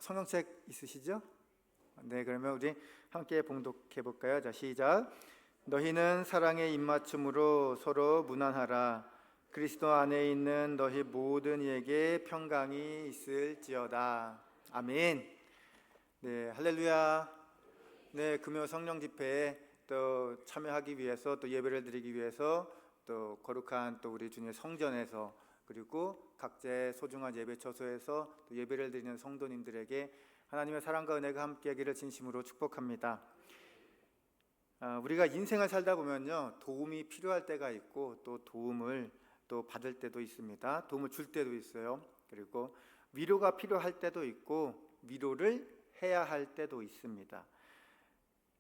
성경책 있으시죠? 네, 그러면 우리 함께 봉독해 볼까요? 자, 시작. 너희는 사랑의 입맞춤으로 서로 무난하라. 그리스도 안에 있는 너희 모든 이에게 평강이 있을지어다. 아멘. 네, 할렐루야. 네, 금요 성령 집회에 또 참여하기 위해서, 또 예배를 드리기 위해서, 또 거룩한 또 우리 주님의 성전에서, 그리고 각자의 소중한 예배 처소에서 또 예배를 드리는 성도님들에게 하나님의 사랑과 은혜가 함께하기를 진심으로 축복합니다. 우리가 인생을 살다 보면요, 도움이 필요할 때가 있고 또 도움을 또 받을 때도 있습니다. 도움을 줄 때도 있어요. 그리고 위로가 필요할 때도 있고 위로를 해야 할 때도 있습니다.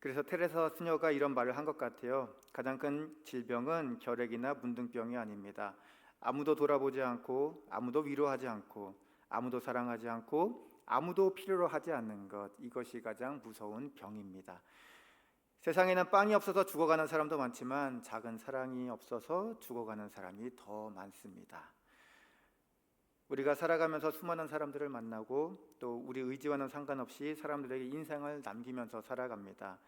그래서 테레사 수녀가 이런 말을 한 것 같아요. 가장 큰 질병은 결핵이나 문둥병이 아닙니다. 아무도 돌아보지 않고, 아무도 위로하지 않고, 아무도 사랑하지 않고, 아무도 필요로 하지 않는 것, 이것이 가장 무서운 병입니다. 세상에는 빵이 없어서 죽어가는 사람도 많지만 작은 사랑이 없어서 죽어가는 사람이 더 많습니다. 우리가 살아가면서 수많은 사람들을 만나고 또 우리 의지와는 상관없이 사람들에게 인상을 남기면서 살아갑니다.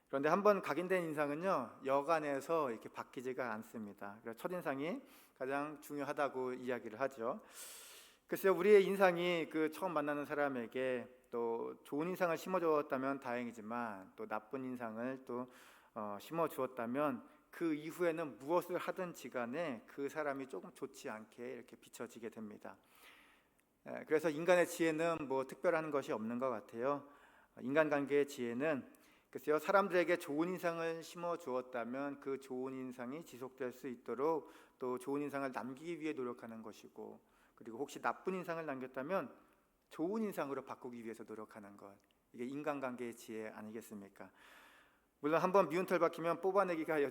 그런데 한번 각인된 인상은요, 여간에서 이렇게 바뀌지가 않습니다. 그래서 첫인상이 가장 중요하다고 이야기를 하죠. 글쎄요, 우리의 인상이 그 처음 만나는 사람에게 또 좋은 인상을 심어주었다면 다행이지만 또 나쁜 인상을 또 심어주었다면 그 이후에는 무엇을 하든지 간에 그 사람이 조금 좋지 않게 이렇게 비춰지게 됩니다. 그래서 인간의 지혜는 뭐 특별한 것이 없는 것 같아요. 인간관계의 지혜는 글쎄요, 사람들에게 좋은 인상을 심어주었다면 그 좋은 인상이 지속될 수 있도록 또 좋은 인상을 남기기 위해 노력하는 것이고, 그리고 혹시 나쁜 인상을 남겼다면 좋은 인상으로 바꾸기 위해서 노력하는 것, 이게 인간관계의 지혜 아니겠습니까? 물론 한번 미운 털 박히면 뽑아내기가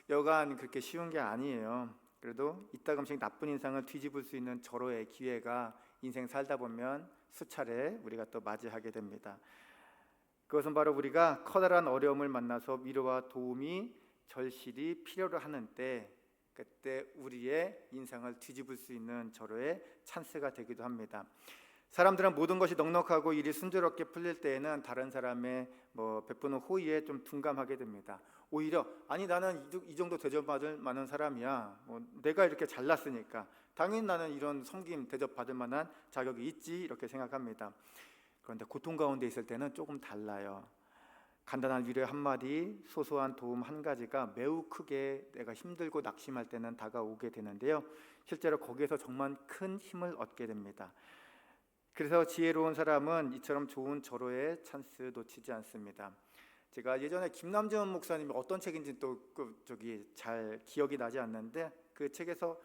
여간 그렇게 쉬운 게 아니에요. 그래도 이따금씩 나쁜 인상을 뒤집을 수 있는 절호의 기회가 인생 살다 보면 수차례 우리가 또 맞이하게 됩니다. 그것은 바로 우리가 커다란 어려움을 만나서 위로와 도움이 절실히 필요로 하는 때, 그때 우리의 인상을 뒤집을 수 있는 절호의 찬스가 되기도 합니다. 사람들은 모든 것이 넉넉하고 일이 순조롭게 풀릴 때에는 다른 사람의 베푸는 호의에 좀 둔감하게 됩니다. 오히려 아니 나는 이 정도 대접받을 만한 사람이야. 내가 이렇게 잘났으니까 당연히 나는 이런 섬김 대접받을 만한 자격이 있지, 이렇게 생각합니다. 그런데 고통 가운데 있을 때는 조금 달라요. 간단한 위로의 한마디, 소소한 도움 한 가지가 매우 크게 내가 힘들고 낙심할 때는 다가오게 되는데요, 실제로 거기에서 정말 큰 힘을 얻게 됩니다. 그래서 지혜로운 사람은 이처럼 좋은 절호의 찬스 놓치지 않습니다. 제가 예전에 김남전 목사님이 어떤 책인지 또 잘 기억이 나지 않는데 그 책에서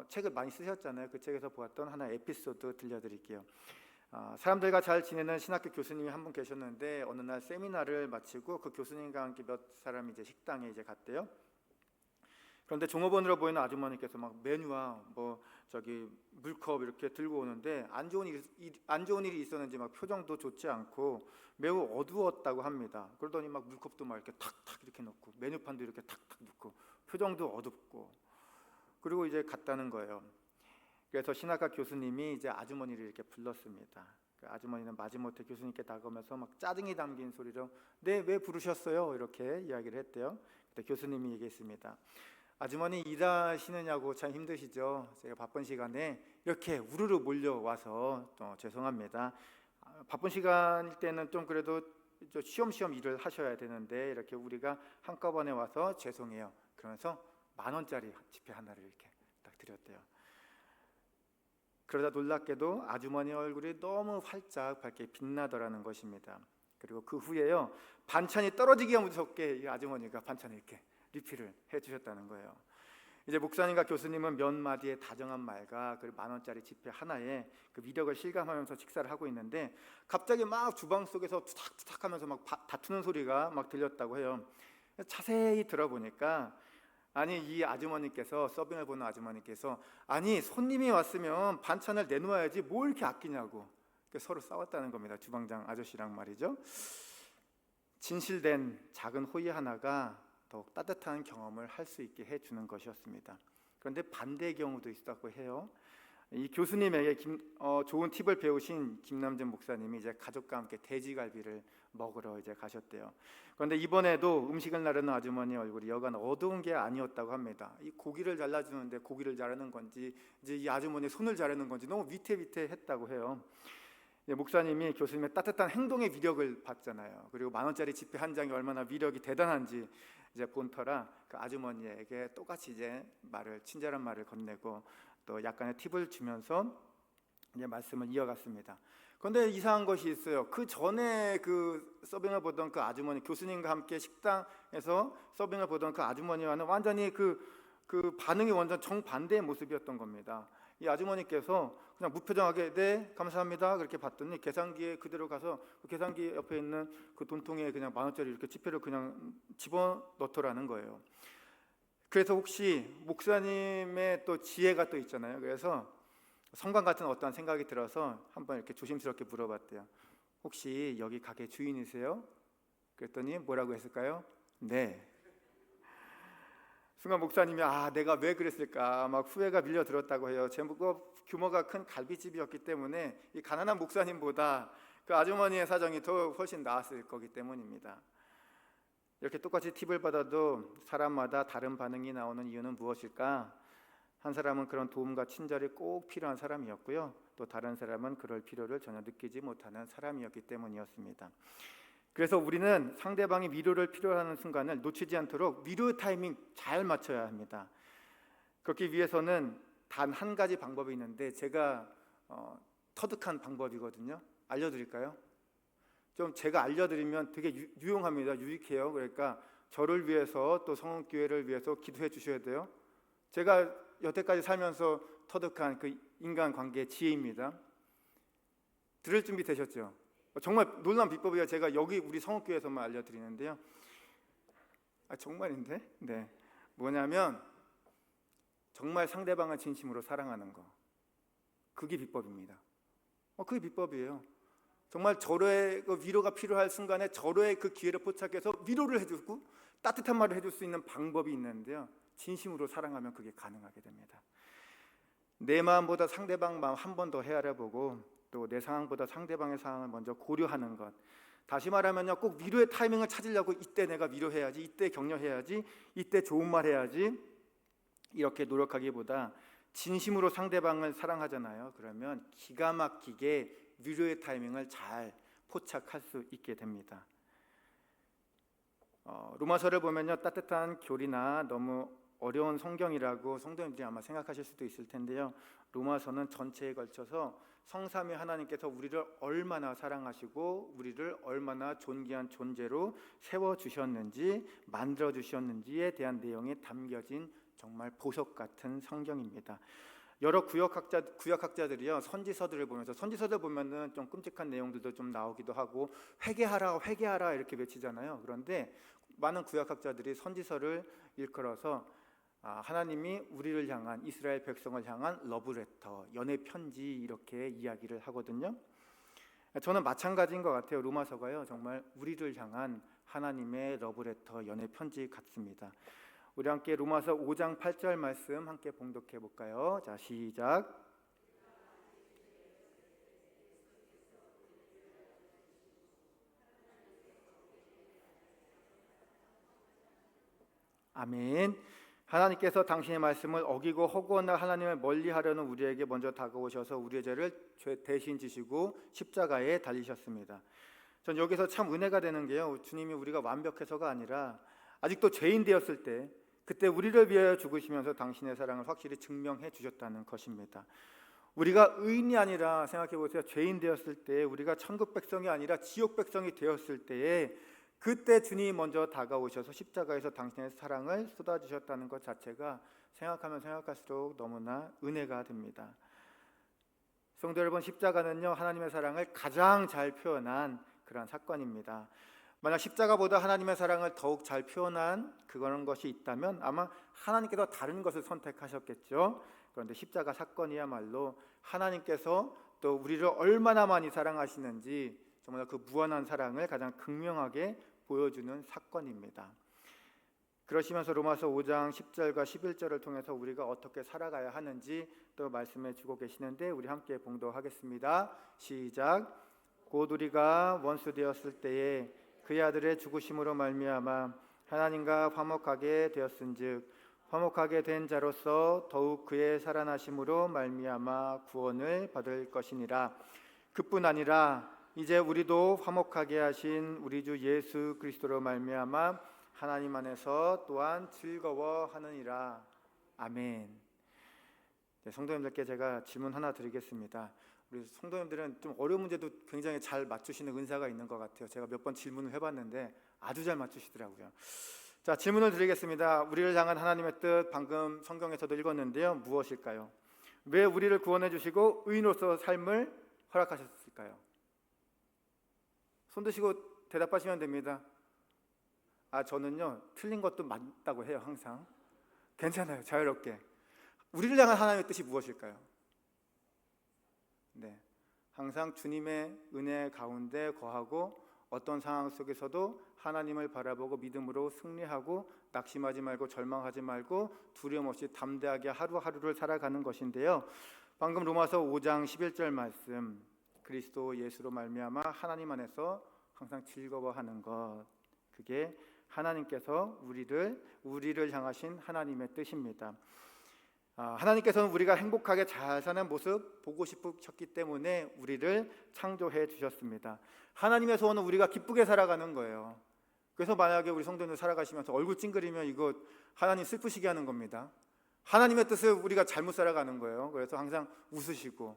책을 많이 쓰셨잖아요. 그 책에서 보았던 하나의 에피소드 들려드릴게요. 사람들과 잘 지내는 신학교 교수님이 한 분 계셨는데 어느 날 세미나를 마치고 그 교수님과 함께 몇 사람이 이제 식당에 이제 갔대요. 그런데 종업원으로 보이는 아주머니께서 막 메뉴와 물컵 이렇게 들고 오는데 안 좋은 일이 있었는지 막 표정도 좋지 않고 매우 어두웠다고 합니다. 그러더니 막 물컵도 막 이렇게 탁탁 이렇게 놓고 메뉴판도 이렇게 탁탁 놓고 표정도 어둡고, 그리고 이제 갔다는 거예요. 그래서 신학과 교수님이 이제 아주머니를 이렇게 불렀습니다. 그 아주머니는 마지못해 교수님께 다가오면서 막 짜증이 담긴 소리로 네, 왜 부르셨어요? 이렇게 이야기를 했대요. 그때 교수님이 얘기했습니다. 아주머니 일하시느냐고 참 힘드시죠? 제가 바쁜 시간에 이렇게 우르르 몰려와서 죄송합니다. 바쁜 시간일 때는 좀 그래도 쉬엄쉬엄 일을 하셔야 되는데 이렇게 우리가 한꺼번에 와서 죄송해요. 그러면서 10,000원짜리 지폐 하나를 이렇게 딱 드렸대요. 그러다 놀랍게도 아주머니 얼굴이 너무 활짝 밝게 빛나더라는 것입니다. 그리고 그 후에요, 반찬이 떨어지기가 무섭게 이 아주머니가 반찬을 이렇게 리필을 해주셨다는 거예요. 이제 목사님과 교수님은 몇 마디의 다정한 말과 그 10,000원짜리 지폐 하나에 그 위력을 실감하면서 식사를 하고 있는데 갑자기 막 주방 속에서 투닥투닥하면서 막 다투는 소리가 막 들렸다고 해요. 자세히 들어보니까 아니 이 아주머니께서, 서빙을 보는 아주머니께서 아니 손님이 왔으면 반찬을 내놓아야지 뭘 이렇게 아끼냐고 서로 싸웠다는 겁니다. 주방장 아저씨랑 말이죠. 진실된 작은 호의 하나가 더욱 따뜻한 경험을 할 수 있게 해주는 것이었습니다. 그런데 반대의 경우도 있었다고 해요. 이 교수님에게 좋은 팁을 배우신 김남준 목사님이 이제 가족과 함께 돼지갈비를 먹으러 이제 가셨대요. 그런데 이번에도 음식을 나르는 아주머니 얼굴이 여간 어두운 게 아니었다고 합니다. 이 고기를 잘라주는데 고기를 자르는 건지 이제 이 아주머니 손을 자르는 건지 너무 위태위태했다고 해요. 목사님이 교수님의 따뜻한 행동의 위력을 봤잖아요. 그리고 10,000원짜리 지폐 한 장이 얼마나 위력이 대단한지 이제 본 터라 그 아주머니에게 똑같이 이제 친절한 말을 건네고 또 약간의 팁을 주면서 이제 말씀을 이어갔습니다. 그런데 이상한 것이 있어요. 그 전에 그 서빙을 보던 그 아주머니, 교수님과 함께 식당에서 서빙을 보던 그 아주머니와는 완전히 그 반응이 완전 정반대의 모습이었던 겁니다. 이 아주머니께서 그냥 무표정하게 네 감사합니다 그렇게 봤더니 계산기에 그대로 가서 그 계산기 옆에 있는 그 돈통에 그냥 10,000원짜리 이렇게 지폐를 그냥 집어넣더라는 거예요. 그래서 혹시 목사님의 또 지혜가 또 있잖아요. 그래서 성관 같은 어떠한 생각이 들어서 한번 이렇게 조심스럽게 물어봤대요. 혹시 여기 가게 주인이세요? 그랬더니 뭐라고 했을까요? 네. 순간 목사님이 내가 왜 그랬을까 막 후회가 밀려들었다고 해요. 규모가 큰 갈비집이었기 때문에 이 가난한 목사님보다 그 아주머니의 사정이 더 훨씬 나았을 거기 때문입니다. 이렇게 똑같이 팁을 받아도 사람마다 다른 반응이 나오는 이유는 무엇일까? 한 사람은 그런 도움과 친절이 꼭 필요한 사람이었고요. 또 다른 사람은 그럴 필요를 전혀 느끼지 못하는 사람이었기 때문이었습니다. 그래서 우리는 상대방이 위로를 필요로 하는 순간을 놓치지 않도록 위로의 타이밍 잘 맞춰야 합니다. 그렇기 위해서는 단 한 가지 방법이 있는데 제가 터득한 방법이거든요. 알려드릴까요? 좀 제가 알려드리면 되게 유용합니다. 유익해요. 그러니까 저를 위해서 또 성원교회를 위해서 기도해 주셔야 돼요. 제가 여태까지 살면서 터득한 그 인간관계의 지혜입니다. 들을 준비 되셨죠? 정말 놀라운 비법이에요. 제가 여기 우리 성원교회에서만 알려드리는데요. 정말인데? 네. 뭐냐면 정말 상대방을 진심으로 사랑하는 거. 그게 비법입니다. 그게 비법이에요. 정말 저의 그 위로가 필요할 순간에 저의 그 기회를 포착해서 위로를 해주고 따뜻한 말을 해줄 수 있는 방법이 있는데요. 진심으로 사랑하면 그게 가능하게 됩니다. 내 마음보다 상대방 마음 한 번 더 헤아려보고 또 내 상황보다 상대방의 상황을 먼저 고려하는 것. 다시 말하면요, 꼭 위로의 타이밍을 찾으려고 이때 내가 위로해야지, 이때 격려해야지, 이때 좋은 말 해야지 이렇게 노력하기보다 진심으로 상대방을 사랑하잖아요. 그러면 기가 막히게 위로의 타이밍을 잘 포착할 수 있게 됩니다. 로마서를 보면요, 따뜻한 교리나 너무 어려운 성경이라고 성도님들이 아마 생각하실 수도 있을 텐데요. 로마서는 전체에 걸쳐서 성삼위 하나님께서 우리를 얼마나 사랑하시고 우리를 얼마나 존귀한 존재로 세워주셨는지 만들어주셨는지에 대한 내용이 담겨진 정말 보석 같은 성경입니다. 여러 구역학자들이요, 선지서들을 보면서 선지서들 보면은 좀 끔찍한 내용들도 좀 나오기도 하고 회개하라 회개하라 이렇게 외치잖아요. 그런데 많은 구역학자들이 선지서를 일컬어서 하나님이 우리를 향한, 이스라엘 백성을 향한 러브레터, 연애 편지 이렇게 이야기를 하거든요. 저는 마찬가지인 것 같아요. 로마서가요, 정말 우리를 향한 하나님의 러브레터, 연애 편지 같습니다. 우리 함께 로마서 5장 8절 말씀 함께 봉독해 볼까요? 자, 시작. 아멘. 하나님께서 당신의 말씀을 어기고 허구나 하나님을 멀리하려는 우리에게 먼저 다가오셔서 우리의 죄를 대신 지시고 십자가에 달리셨습니다. 전 여기서 참 은혜가 되는 게요, 주님이 우리가 완벽해서가 아니라 아직도 죄인 되었을 때 그때 우리를 위하여 죽으시면서 당신의 사랑을 확실히 증명해 주셨다는 것입니다. 우리가 의인이 아니라 생각해 보세요. 죄인 되었을 때, 우리가 천국 백성이 아니라 지옥 백성이 되었을 때에 그때 주님이 먼저 다가오셔서 십자가에서 당신의 사랑을 쏟아주셨다는 것 자체가 생각하면 생각할수록 너무나 은혜가 됩니다. 성도 여러분, 십자가는요, 하나님의 사랑을 가장 잘 표현한 그런 사건입니다. 만약 십자가보다 하나님의 사랑을 더욱 잘 표현한 그런 것이 있다면 아마 하나님께서 다른 것을 선택하셨겠죠. 그런데 십자가 사건이야말로 하나님께서 또 우리를 얼마나 많이 사랑하시는지 정말 그 무한한 사랑을 가장 극명하게 보여주는 사건입니다. 그러시면서 로마서 5장 10절과 11절을 통해서 우리가 어떻게 살아가야 하는지 또 말씀해 주고 계시는데 우리 함께 봉독하겠습니다. 시작. 곧 우리가 원수 되었을 때에 그의 아들의 죽으심으로 말미암아 하나님과 화목하게 되었은즉 화목하게 된 자로서 더욱 그의 살아나심으로 말미암아 구원을 받을 것이니라. 그뿐 아니라 이제 우리도 화목하게 하신 우리 주 예수 그리스도로 말미암아 하나님 안에서 또한 즐거워하느니라. 아멘. 성도님들께 제가 질문 하나 드리겠습니다. 우리 성도님들은 좀 어려운 문제도 굉장히 잘 맞추시는 은사가 있는 것 같아요. 제가 몇 번 질문을 해봤는데 아주 잘 맞추시더라고요. 자, 질문을 드리겠습니다. 우리를 향한 하나님의 뜻 방금 성경에서도 읽었는데요. 무엇일까요? 왜 우리를 구원해 주시고 의인으로서 삶을 허락하셨을까요? 손 드시고 대답하시면 됩니다. 저는요 틀린 것도 맞다고 해요. 항상 괜찮아요. 자유롭게. 우리를 향한 하나님의 뜻이 무엇일까요? 네, 항상 주님의 은혜 가운데 거하고 어떤 상황 속에서도 하나님을 바라보고 믿음으로 승리하고 낙심하지 말고 절망하지 말고 두려움 없이 담대하게 하루하루를 살아가는 것인데요. 방금 로마서 5장 11절 말씀, 그리스도 예수로 말미암아 하나님 안에서 항상 즐거워하는 것, 그게 하나님께서 우리를 향하신 하나님의 뜻입니다. 하나님께서는 우리가 행복하게 잘 사는 모습 보고 싶으셨기 때문에 우리를 창조해 주셨습니다. 하나님의 소원은 우리가 기쁘게 살아가는 거예요. 그래서 만약에 우리 성도님들 살아가시면서 얼굴 찡그리면 이거 하나님 슬프시게 하는 겁니다. 하나님의 뜻을 우리가 잘못 살아가는 거예요. 그래서 항상 웃으시고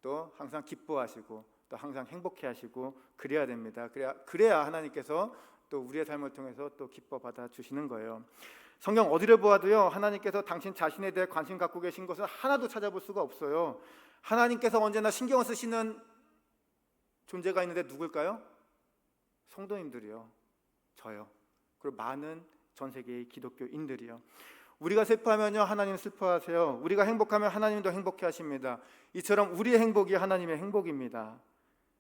또 항상 기뻐하시고 또 항상 행복해 하시고 그래야 됩니다. 그래야 하나님께서 또 우리의 삶을 통해서 또 기뻐 받아 주시는 거예요. 성경 어디를 보아도요 하나님께서 당신 자신에 대해 관심 갖고 계신 것을 하나도 찾아볼 수가 없어요. 하나님께서 언제나 신경을 쓰시는 존재가 있는데 누굴까요? 성도님들이요. 저요. 그리고 많은 전 세계의 기독교인들이요. 우리가 슬퍼하면요 하나님 슬퍼하세요. 우리가 행복하면 하나님도 행복해 하십니다. 이처럼 우리의 행복이 하나님의 행복입니다.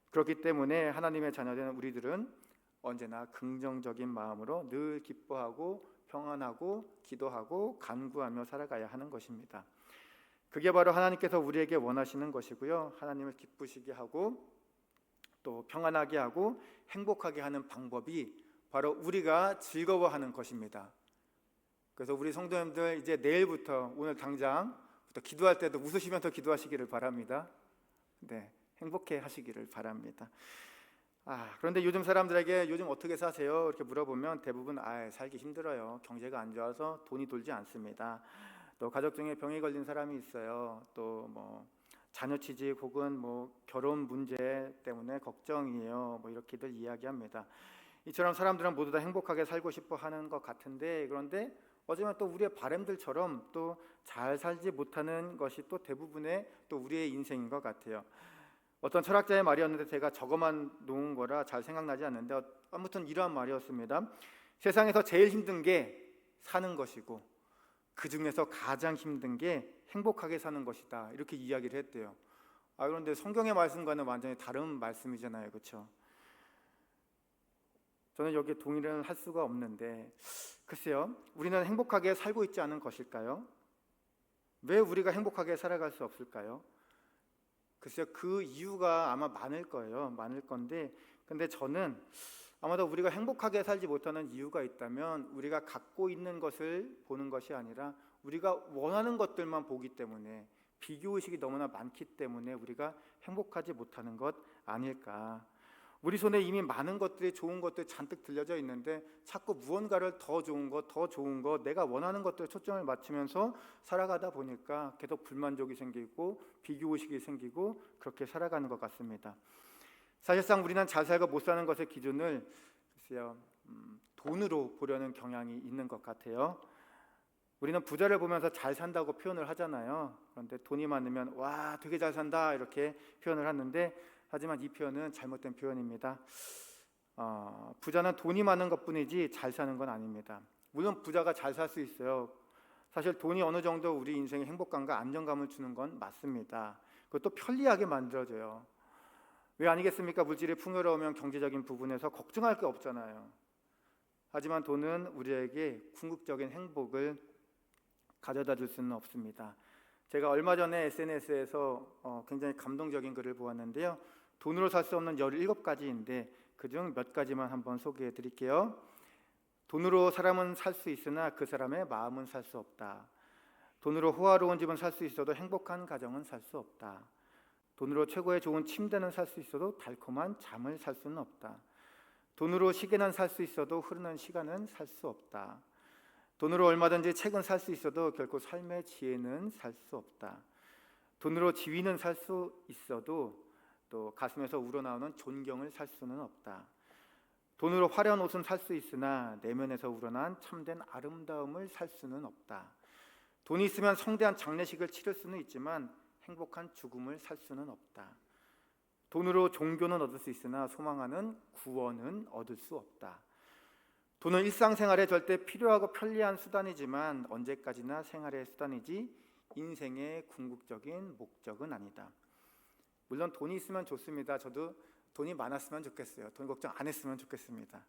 그렇기 때문에 하나님의 자녀된 우리들은 언제나 긍정적인 마음으로 늘 기뻐하고 평안하고 기도하고 간구하며 살아가야 하는 것입니다. 그게 바로 하나님께서 우리에게 원하시는 것이고요. 하나님을 기쁘시게 하고 또 평안하게 하고 행복하게 하는 방법이 바로 우리가 즐거워하는 것입니다. 그래서 우리 성도님들 이제 내일부터 오늘 당장부터 기도할 때도 웃으시면서 기도하시기를 바랍니다. 네, 행복해 하시기를 바랍니다. 그런데 요즘 사람들에게 요즘 어떻게 사세요? 이렇게 물어보면 대부분 살기 힘들어요. 경제가 안 좋아서 돈이 돌지 않습니다. 또 가족 중에 병이 걸린 사람이 있어요. 또 뭐 자녀 취직 혹은 뭐 결혼 문제 때문에 걱정이에요. 뭐 이렇게들 이야기합니다. 이처럼 사람들은 모두 다 행복하게 살고 싶어 하는 것 같은데 그런데 어쩌면 또 우리의 바람들처럼 또 잘 살지 못하는 것이 또 대부분의 또 우리의 인생인 것 같아요. 어떤 철학자의 말이었는데 제가 적어만 놓은 거라 잘 생각나지 않는데 아무튼 이러한 말이었습니다. 세상에서 제일 힘든 게 사는 것이고 그 중에서 가장 힘든 게 행복하게 사는 것이다. 이렇게 이야기를 했대요. 그런데 성경의 말씀과는 완전히 다른 말씀이잖아요. 그렇죠? 저는 여기에 동의를 할 수가 없는데 글쎄요. 우리는 행복하게 살고 있지 않은 것일까요? 왜 우리가 행복하게 살아갈 수 없을까요? 글쎄요. 그 이유가 아마 많을 거예요. 많을 건데 근데 저는 아마도 우리가 행복하게 살지 못하는 이유가 있다면 우리가 갖고 있는 것을 보는 것이 아니라 우리가 원하는 것들만 보기 때문에 비교의식이 너무나 많기 때문에 우리가 행복하지 못하는 것 아닐까. 우리 손에 이미 많은 것들이 좋은 것들이 잔뜩 들려져 있는데 자꾸 무언가를 더 좋은 것 내가 원하는 것들에 초점을 맞추면서 살아가다 보니까 계속 불만족이 생기고 비교의식이 생기고 그렇게 살아가는 것 같습니다. 사실상 우리는 잘 살고 못 사는 것의 기준을 글쎄요, 돈으로 보려는 경향이 있는 것 같아요. 우리는 부자를 보면서 잘 산다고 표현을 하잖아요. 그런데 돈이 많으면 와 되게 잘 산다 이렇게 표현을 하는데 하지만 이 표현은 잘못된 표현입니다. 부자는 돈이 많은 것뿐이지 잘 사는 건 아닙니다. 물론 부자가 잘 살 수 있어요. 사실 돈이 어느 정도 우리 인생에 행복감과 안정감을 주는 건 맞습니다. 그것도 편리하게 만들어줘요. 왜 아니겠습니까? 물질이 풍요로우면 경제적인 부분에서 걱정할 게 없잖아요. 하지만 돈은 우리에게 궁극적인 행복을 가져다 줄 수는 없습니다. 제가 얼마 전에 SNS에서 굉장히 감동적인 글을 보았는데요. 돈으로 살 수 없는 17가지인데 그중 몇 가지만 한번 소개해 드릴게요. 돈으로 사람은 살 수 있으나 그 사람의 마음은 살 수 없다. 돈으로 호화로운 집은 살 수 있어도 행복한 가정은 살 수 없다. 돈으로 최고의 좋은 침대는 살 수 있어도 달콤한 잠을 살 수는 없다. 돈으로 시계는 살 수 있어도 흐르는 시간은 살 수 없다. 돈으로 얼마든지 책은 살 수 있어도 결코 삶의 지혜는 살 수 없다. 돈으로 지위는 살 수 있어도 또 가슴에서 우러나오는 존경을 살 수는 없다. 돈으로 화려한 옷은 살 수 있으나 내면에서 우러난 참된 아름다움을 살 수는 없다. 돈이 있으면 성대한 장례식을 치를 수는 있지만 행복한 죽음을 살 수는 없다. 돈으로 종교는 얻을 수 있으나 소망하는 구원은 얻을 수 없다. 돈은 일상생활에 절대 필요하고 편리한 수단이지만 언제까지나 생활의 수단이지 인생의 궁극적인 목적은 아니다. 물론 돈이 있으면 좋습니다. 저도 돈이 많았으면 좋겠어요. 돈 걱정 안 했으면 좋겠습니다.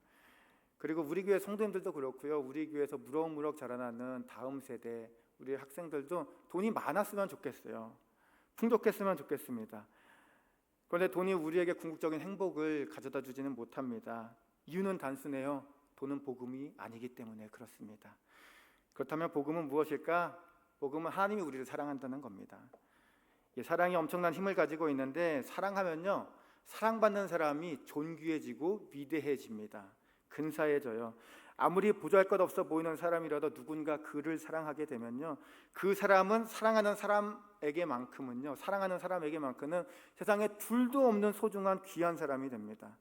그리고 우리 교회 성도님들도 그렇고요. 우리 교회에서 무럭무럭 자라나는 다음 세대 우리 학생들도 돈이 많았으면 좋겠어요. 풍족했으면 좋겠습니다. 그런데 돈이 우리에게 궁극적인 행복을 가져다 주지는 못합니다. 이유는 단순해요. 돈은 복음이 아니기 때문에 그렇습니다. 그렇다면 복음은 무엇일까? 복음은 하나님이 우리를 사랑한다는 겁니다. 사랑이 엄청난 힘을 가지고 있는데 사랑하면요, 사랑받는 사람이 존귀해지고 위대해집니다. 근사해져요. 아무리 보잘것 없어 보이는 사람이라도 누군가 그를 사랑하게 되면요, 그 사람은 사랑하는 사람에게만큼은 세상에 둘도 없는 소중한 귀한 사람이 됩니다.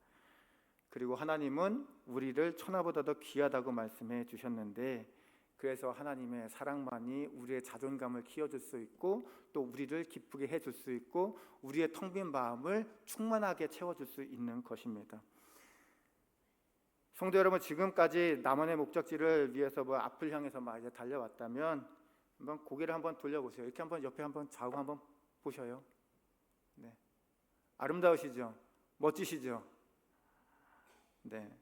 그리고 하나님은 우리를 천하보다 더 귀하다고 말씀해 주셨는데, 그래서 하나님의 사랑만이 우리의 자존감을 키워줄 수 있고 또 우리를 기쁘게 해줄 수 있고 우리의 텅 빈 마음을 충만하게 채워줄 수 있는 것입니다. 성도 여러분, 지금까지 나만의 목적지를 위해서 앞을 향해서 이제 달려왔다면 한번 고개를 한번 돌려보세요. 이렇게 한번 옆에 한번 좌우 한번 보셔요. 네, 아름다우시죠? 멋지시죠? 네.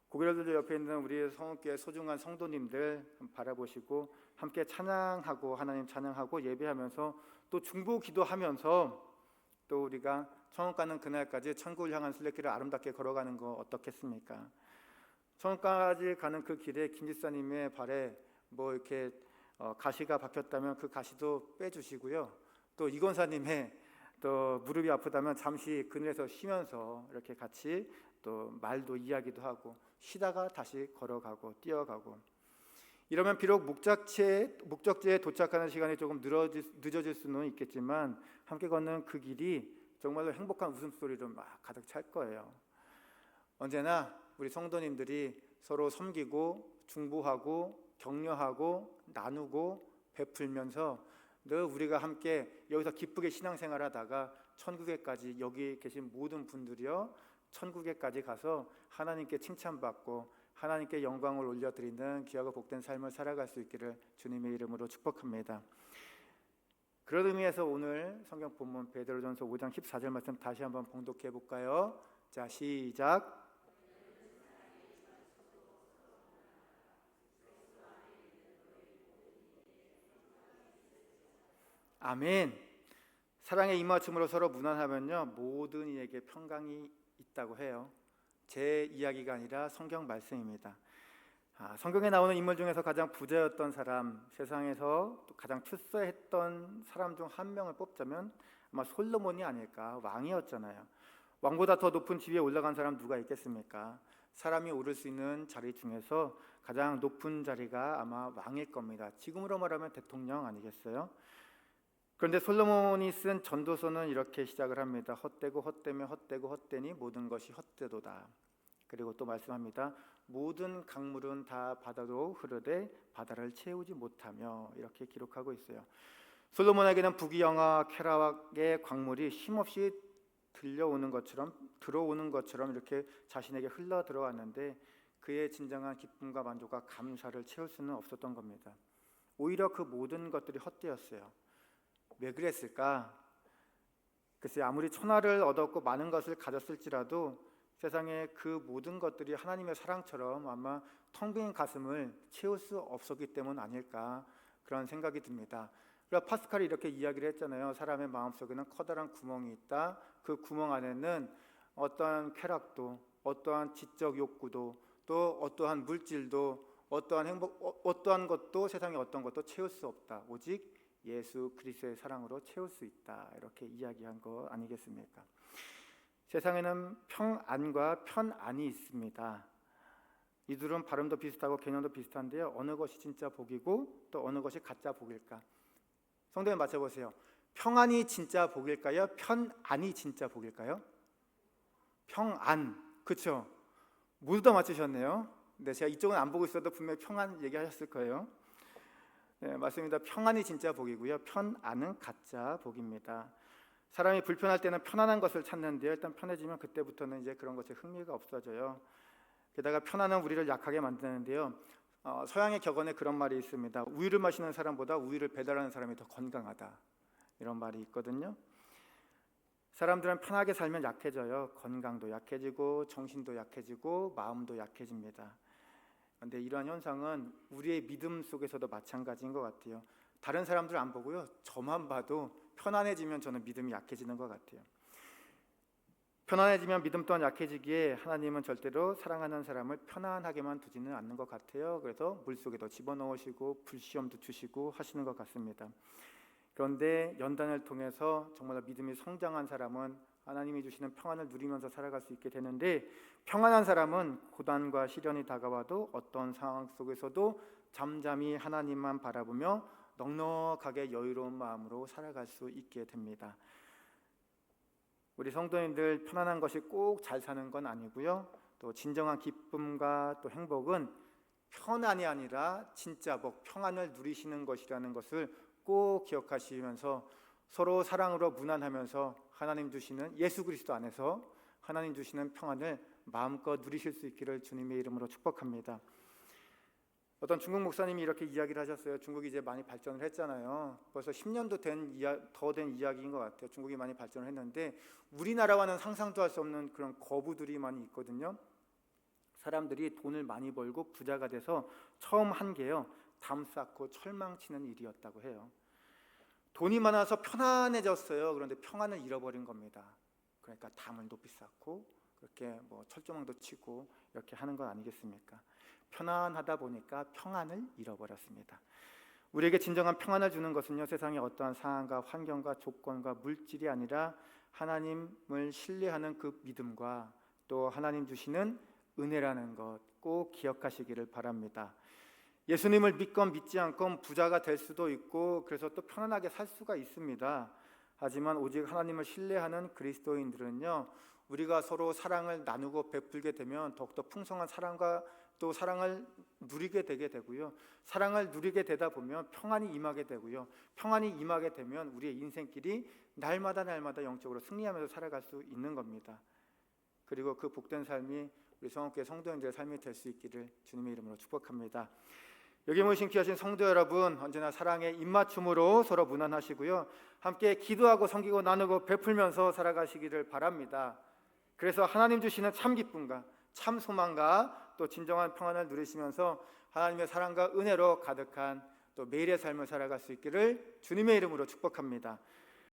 고개를 들려 옆에 있는 우리 성읍교회 소중한 성도님들 바라보시고 함께 찬양하고 하나님 찬양하고 예배하면서 또 중보 기도하면서 또 우리가 천국 가는 그날까지 천국을 향한 순례길을 아름답게 걸어가는 거 어떻겠습니까? 천국까지 가는 그 길에 김 집사님의 발에 이렇게 가시가 박혔다면 그 가시도 빼주시고요. 또 이 권사님의 또 무릎이 아프다면 잠시 그늘에서 쉬면서 이렇게 같이 또 말도 이야기도 하고 쉬다가 다시 걸어가고 뛰어가고, 이러면 비록 목적지에 도착하는 시간이 조금 늦어질 수는 있겠지만 함께 걷는 그 길이 정말로 행복한 웃음소리로 막 가득 찰 거예요. 언제나 우리 성도님들이 서로 섬기고 중보하고 격려하고 나누고 베풀면서 늘 우리가 함께 여기서 기쁘게 신앙생활하다가 천국에까지, 여기 계신 모든 분들이요, 천국에까지 가서 하나님께 칭찬받고 하나님께 영광을 올려드리는 귀하고 복된 삶을 살아갈 수 있기를 주님의 이름으로 축복합니다. 그런 의미에서 오늘 성경 본문 베드로전서 5장 14절 말씀 다시 한번 봉독해 볼까요? 자, 시작. 아멘. 사랑에 임하침으로 서로 무난하면요, 모든 이에게 평강이 있다고 해요. 제 이야기가 아니라 성경 말씀입니다. 성경에 나오는 인물 중에서 가장 부자였던 사람, 세상에서 가장 출세했던 사람 중 한 명을 뽑자면 아마 솔로몬이 아닐까. 왕이었잖아요. 왕보다 더 높은 지위에 올라간 사람 누가 있겠습니까? 사람이 오를 수 있는 자리 중에서 가장 높은 자리가 아마 왕일 겁니다. 지금으로 말하면 대통령 아니겠어요? 그런데 솔로몬이 쓴 전도서는 이렇게 시작을 합니다. 헛되고 헛되며 헛되고 헛되니 모든 것이 헛되도다. 그리고 또 말씀합니다. 모든 강물은 다 바다로 흐르되 바다를 채우지 못하며, 이렇게 기록하고 있어요. 솔로몬에게는 부귀영화 쾌락의 광물이 쉼없이 들어오는 것처럼 이렇게 자신에게 흘러 들어왔는데 그의 진정한 기쁨과 만족과 감사를 채울 수는 없었던 겁니다. 오히려 그 모든 것들이 헛되었어요. 왜 그랬을까? 글쎄, 아무리 천하를 얻었고 많은 것을 가졌을지라도 세상의 그 모든 것들이 하나님의 사랑처럼 아마 텅 빈 가슴을 채울 수 없었기 때문 아닐까 그런 생각이 듭니다. 그러나 파스칼이 이렇게 이야기를 했잖아요. 사람의 마음속에는 커다란 구멍이 있다. 그 구멍 안에는 어떠한 쾌락도, 어떠한 지적 욕구도, 또 어떠한 물질도, 어떠한 행복, 어떠한 것도, 세상의 어떤 것도 채울 수 없다. 오직 예수 그리스도의 사랑으로 채울 수 있다. 이렇게 이야기한 거 아니겠습니까? 세상에는 평안과 편안이 있습니다. 이 둘은 발음도 비슷하고 개념도 비슷한데요. 어느 것이 진짜 복이고 또 어느 것이 가짜 복일까? 성도님 맞춰보세요. 평안이 진짜 복일까요? 편안이 진짜 복일까요? 평안, 그렇죠? 모두 다 맞추셨네요. 네, 제가 이쪽은 안 보고 있어도 분명히 평안 얘기하셨을 거예요. 네, 맞습니다. 평안이 진짜 복이고요. 편안은 가짜 복입니다. 사람이 불편할 때는 편안한 것을 찾는데요. 일단 편해지면 그때부터는 이제 그런 것에 흥미가 없어져요. 게다가 편안은 우리를 약하게 만드는데요. 서양의 격언에 그런 말이 있습니다. 우유를 마시는 사람보다 우유를 배달하는 사람이 더 건강하다. 이런 말이 있거든요. 사람들은 편하게 살면 약해져요. 건강도 약해지고 정신도 약해지고 마음도 약해집니다. 그런데 이러한 현상은 우리의 믿음 속에서도 마찬가지인 것 같아요. 다른 사람들 안 보고요. 저만 봐도 편안해지면 저는 믿음이 약해지는 것 같아요. 편안해지면 믿음 또한 약해지기에 하나님은 절대로 사랑하는 사람을 편안하게만 두지는 않는 것 같아요. 그래서 물속에도 집어넣으시고 불시험도 주시고 하시는 것 같습니다. 그런데 연단을 통해서 정말 믿음이 성장한 사람은 하나님이 주시는 평안을 누리면서 살아갈 수 있게 되는데, 평안한 사람은 고난과 시련이 다가와도 어떤 상황 속에서도 잠잠히 하나님만 바라보며 넉넉하게 여유로운 마음으로 살아갈 수 있게 됩니다. 우리 성도님들 편안한 것이 꼭 잘 사는 건 아니고요. 또 진정한 기쁨과 또 행복은 편안이 아니라 진짜 복, 평안을 누리시는 것이라는 것을 꼭 기억하시면서 서로 사랑으로 무난하면서 하나님 주시는 예수 그리스도 안에서 하나님 주시는 평안을 마음껏 누리실 수 있기를 주님의 이름으로 축복합니다. 어떤 중국 목사님이 이렇게 이야기를 하셨어요. 중국이 이제 많이 발전을 했잖아요. 벌써 10년도 더 된 이야기인 것 같아요. 중국이 많이 발전을 했는데 우리나라와는 상상도 할 수 없는 그런 거부들이 많이 있거든요. 사람들이 돈을 많이 벌고 부자가 돼서 처음 한 게요, 담 쌓고 철망 치는 일이었다고 해요. 돈이 많아서 편안해졌어요. 그런데 평안을 잃어버린 겁니다. 그러니까 담을 높이 쌓고 그렇게 철조망도 치고 이렇게 하는 건 아니겠습니까? 편안하다 보니까 평안을 잃어버렸습니다. 우리에게 진정한 평안을 주는 것은요, 세상의 어떠한 상황과 환경과 조건과 물질이 아니라 하나님을 신뢰하는 그 믿음과 또 하나님 주시는 은혜라는 것 꼭 기억하시기를 바랍니다. 예수님을 믿건 믿지 않건 부자가 될 수도 있고 그래서 또 편안하게 살 수가 있습니다. 하지만 오직 하나님을 신뢰하는 그리스도인들은요, 우리가 서로 사랑을 나누고 베풀게 되면 더욱더 풍성한 사랑과 또 사랑을 누리게 되게 되고요, 사랑을 누리게 되다 보면 평안이 임하게 되고요, 평안이 임하게 되면 우리의 인생길이 날마다 영적으로 승리하면서 살아갈 수 있는 겁니다. 그리고 그 복된 삶이 우리 성업교회 성도님들의 삶이 될 수 있기를 주님의 이름으로 축복합니다. 여기 모이신 귀하신 성도 여러분, 언제나 사랑의 입맞춤으로 서로 무난하시고요, 함께 기도하고 섬기고 나누고 베풀면서 살아가시기를 바랍니다. 그래서 하나님 주시는 참 기쁨과 참 소망과 또 진정한 평안을 누리시면서 하나님의 사랑과 은혜로 가득한 또 매일의 삶을 살아갈 수 있기를 주님의 이름으로 축복합니다.